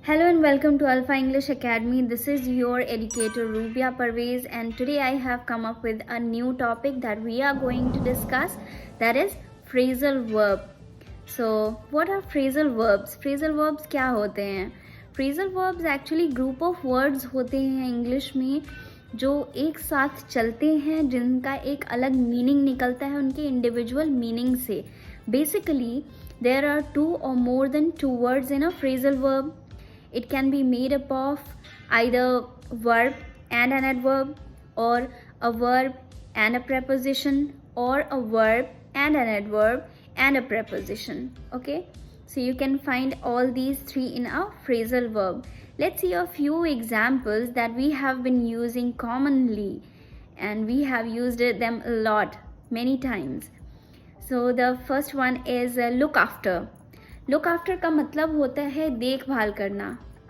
Hello and welcome to Alpha English Academy. This is your educator Rubia Parvez, and today I have come up with a new topic that we are going to discuss, that is phrasal verb. So what are phrasal verbs? Phrasal verbs क्या होते हैं? Phrasal verbs actually group of words होते हैं English में जो एक साथ चलते हैं, जिनका एक अलग मीनिंग निकलता है उनके इंडिविजुअल मीनिंग से. Basically, there are two or more than two words in a phrasal verb. It can be made up of either verb and an adverb, or a verb and a preposition, or a verb and an adverb and a preposition. Okay, so you can find all these three in a phrasal verb. Let's see a few examples that we have been using commonly, and we have used them a lot, many times. So the first one is look after. Look after का मतलब होता है देखभाल करना.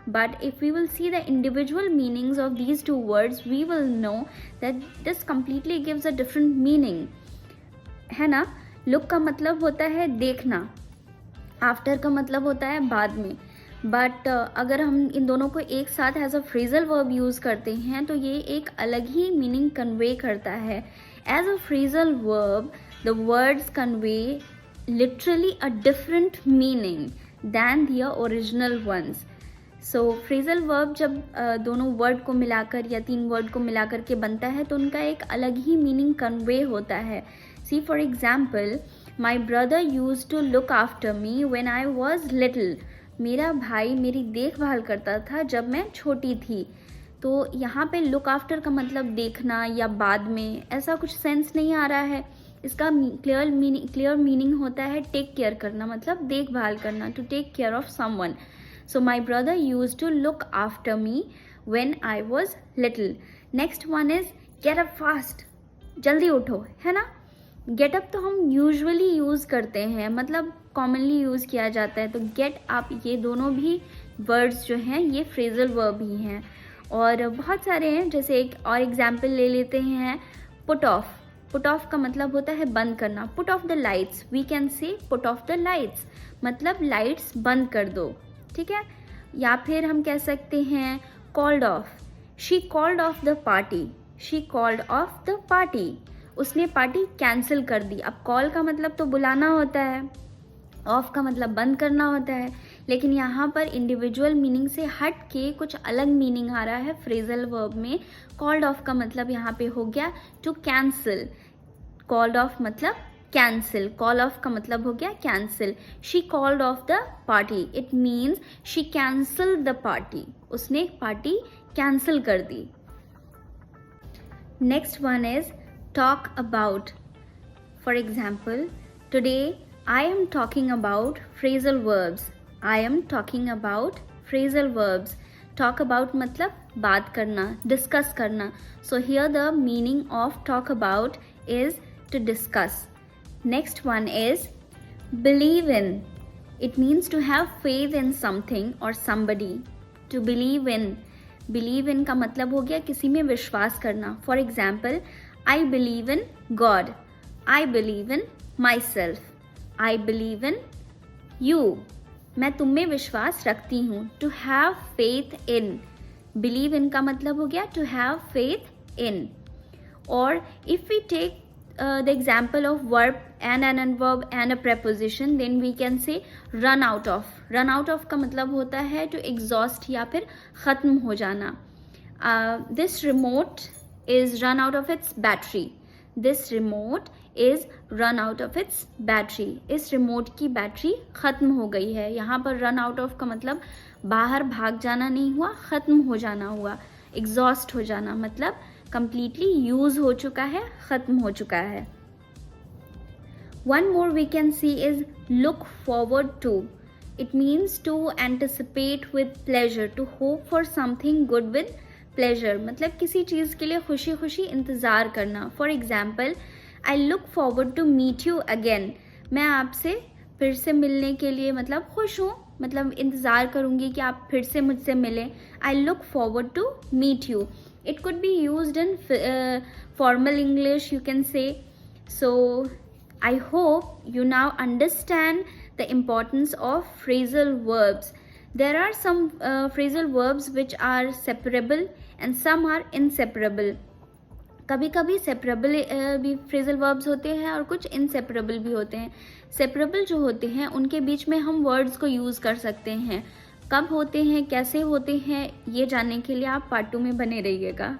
But if we will see the individual meanings of these two words we will know that this completely gives a different meaning, है ना. Look का मतलब होता है देखना, आफ्टर का मतलब होता है बाद में. बट अगर हम इन दोनों को एक साथ as a phrasal verb use करते हैं तो ये एक अलग ही मीनिंग कन्वे करता है. As a phrasal verb the words convey literally a different meaning than their original ones. So phrasal verb जब दोनों वर्ड को मिलाकर या तीन वर्ड को मिलाकर के बनता है तो उनका एक अलग ही मीनिंग कन्वे होता है. See for example, my brother used to look after me when I was little. मेरा भाई मेरी देखभाल करता था जब मैं छोटी थी. तो यहाँ पे लुक आफ्टर का मतलब देखना या बाद में, ऐसा कुछ सेंस नहीं आ रहा है. इसका क्लियर मीनिंग होता है टेक केयर करना, मतलब देखभाल करना, to take care of someone. So my brother use to look after me when I was little. Next one is get up fast, जल्दी उठो, है ना. गेट अप तो हम यूजुअली यूज़ करते हैं, मतलब कॉमनली यूज़ किया जाता है. तो गेट अप, ये दोनों भी वर्ड्स जो हैं ये फ्रेजल वर्ब ही हैं. और बहुत सारे हैं, जैसे एक और एग्जाम्पल ले लेते हैं, पुट ऑफ. पुट ऑफ का मतलब होता है बंद करना. Put off the lights, we can say put off the lights, मतलब लाइट्स बंद कर दो, ठीक है. या फिर हम कह सकते हैं called off. She called off the party. She called off the party, उसने पार्टी कैंसिल कर दी. अब कॉल का मतलब तो बुलाना होता है, ऑफ का मतलब बंद करना होता है, लेकिन यहाँ पर इंडिविजुअल मीनिंग से हट के कुछ अलग मीनिंग आ रहा है फ्रेजल वर्ब में. कॉल्ड ऑफ का मतलब यहाँ पे हो गया टू कैंसिल. कॉल्ड ऑफ मतलब कैंसिल, कॉल ऑफ का मतलब हो गया cancel. She called off the party, it means she cancel the party, उसने पार्टी कैंसिल कर दी. Next one is talk about. For example, today I am talking about phrasal verbs. I am talking about phrasal verbs. Talk about मतलब बात करना, discuss करना. So here the meaning of talk about is to discuss. Next one is believe in. It means to have faith in something or somebody. To believe in. Believe in का मतलब हो गया किसी में विश्वास करना. For example, I believe in God. I believe in myself. I believe in you. मैं तुम में विश्वास रखती हूँ. To have faith in. Believe in का मतलब हो गया to have faith in. Or if we take the example of verb and an adverb and a preposition, then we can say run out of. Run out of का मतलब होता है to exhaust या फिर ख़त्म हो जाना. This remote is run out of its battery. This remote is run out of its battery. इस रिमोट की बैटरी ख़त्म हो गई है. यहाँ पर रन आउट ऑफ का मतलब बाहर भाग जाना नहीं हुआ, ख़त्म हो जाना हुआ. एग्जॉस्ट हो जाना मतलब completely यूज़ हो चुका है, ख़त्म हो चुका है. One more we can see is look forward to. It means to anticipate with pleasure, to hope for something good with pleasure. मतलब किसी चीज़ के लिए खुशी खुशी इंतज़ार करना. For example, I look forward to meet you again. मैं आपसे फिर से मिलने के लिए मतलब खुश हूँ, मतलब इंतज़ार करूँगी कि आप फिर से मुझसे मिलें. I look forward to meet you. It could be used in formal English, you can say. So I hope you now understand the importance of phrasal verbs. There are some phrasal verbs which are separable and some are inseparable. कभी कभी separable भी phrasal verbs होते हैं और कुछ inseparable भी होते हैं. सेपरेबल जो होते हैं उनके बीच में हम वर्ड्स को यूज़ कर सकते हैं. कब होते हैं, कैसे होते हैं, ये जानने के लिए आप पार्ट 2 में बने रहिएगा.